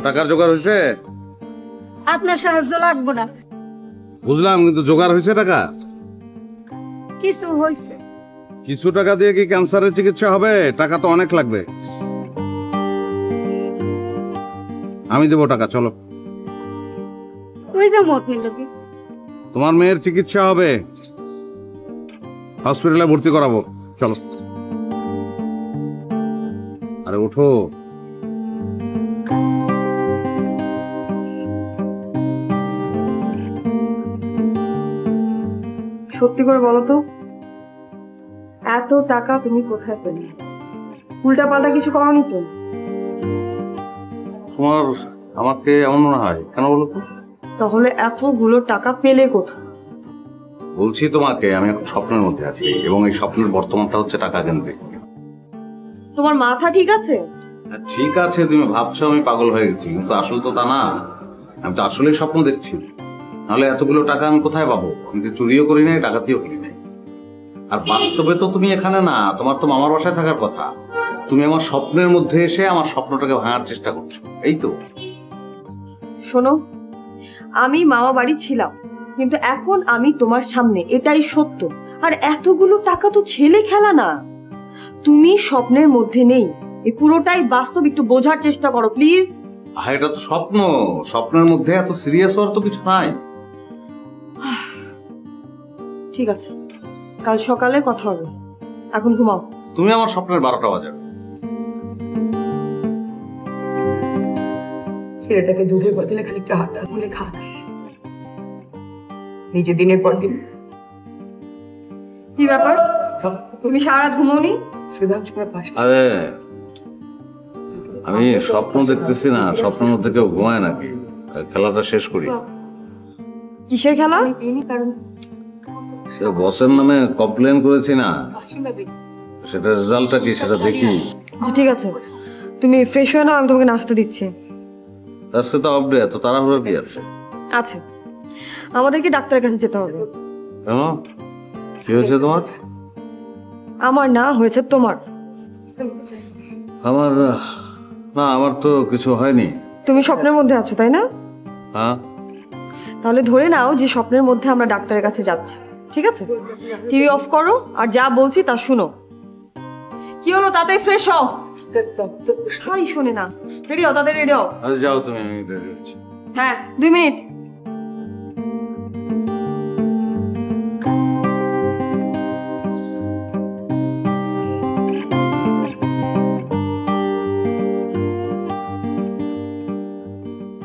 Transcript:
টাকার জোগাড় হয়েছে? আপনার সাহায্য লাগবে না। বুঝলাম, কিন্তু জোগাড় হয়েছে টাকা? কিছু হয়েছে। কিছু টাকা দিয়ে কি ক্যান্সারের চিকিৎসা হবে? টাকা তো অনেক লাগবে। আমি দেবো টাকা, চলো। কই যাবো আপনার লোকে? তোমার মেয়ের চিকিৎসা হবে, হসপিটালে ভর্তি করাবো, চলো। আরে ওঠো। সত্যি করে বলো তো, এত টাকা তুমি কোথায় পেলে? উল্টা পাল্টা কিছু করনি তো? তোমার আমাকে এমন মনে হয় কেন বলো তো? তাহলে এতগুলো টাকা পেলে কোথায়? বলছি তোমাকে, আমি এখন স্বপ্নের মধ্যে আছি এবং এই স্বপ্নের বর্তমানটা হচ্ছে টাকা কেন্দ্রিক। তোমার মাথা ঠিক আছে? ঠিক আছে, তুমি ভাবছো আমি পাগল হয়ে গেছি, কিন্তু আসলে তো তা না। আমি তো আসলেই স্বপ্ন দেখছি। নাহলে এতগুলো টাকা আমি কোথায় পাবো? আমি তো চুরিও করি নাই, ডাকাতিও করি নাই। আর বাস্তবে তো তুমি এখানে না, তোমার তো মামার বাসায় থাকার কথা। তুমি আমার স্বপ্নের মধ্যে এসে আমার স্বপ্নটাকে ভাঙার চেষ্টা করছো, এই তো। শোনো, আমি মামা বাড়ি ছিলাম, কিন্তু এখন আমি তোমার সামনে, এটাই সত্য। আর এতগুলো টাকা তো ছেলে খেলা না। তুমি স্বপ্নের মধ্যে নেই, এই পুরোটাই বাস্তব। একটু বোঝার চেষ্টা করো প্লিজ। এটা তো স্বপ্ন, স্বপ্নের মধ্যে এত সিরিয়াস হওয়ার তো কিছু নাই। ঠিক আছে, কাল সকালে কথা হবে, এখন ঘুমাও। তুমি আমার স্বপ্নের 12টা বাজার। ছেলেটাকে দুধের বদলে খানিকটা হাঁটা খুলে খাওয়া দেয়, নিজে দিনের পর দিন। কি ব্যাপার, তুমি সারা রাত ঘুমাওনি? সুধাংশুর পাশে আরে আমি স্বপ্ন দেখতেছি না, স্বপ্নের মধ্যে কেউ ঘুমায় নাকি? খেলাটা শেষ করি। কিসের খেলা? কারণ সে বসের নামে কমপ্লেন করেছি না, সেটা রেজাল্টটা কি সেটা দেখি। আচ্ছা ঠিক আছে, তুমি ফ্রেশ হয়ে নাও, আমি তোমাকে নাস্তা দিচ্ছি। আজকে তো অফ ডে, এত তাড়াহুড়ো কি আছে? আচ্ছা, আমাদেরকে ডাক্তারের কাছে যেতে হবে। কেন, কি হয়েছে তোমার? আমার না, হয়েছে তোমার। আমার না, আমার তো কিছু হয়নি। তুমি স্বপ্নের মধ্যে আছো তাই না? হ্যাঁ। তাহলে ধরে নাও যে স্বপ্নের মধ্যে আমরা ডাক্তারের কাছে যাচ্ছি, ঠিক আছে? টিভি অফ করো আর যা বলছি তা শুনো। কি হলো, তাড়াতাড়ি ফ্রেশ হও। হাই শোনে না, রেডি হও, তাড়াতাড়ি রেডি হও। আচ্ছা যাও তুমি, আমি রেডি হচ্ছি। হ্যাঁ 2 মিনিট।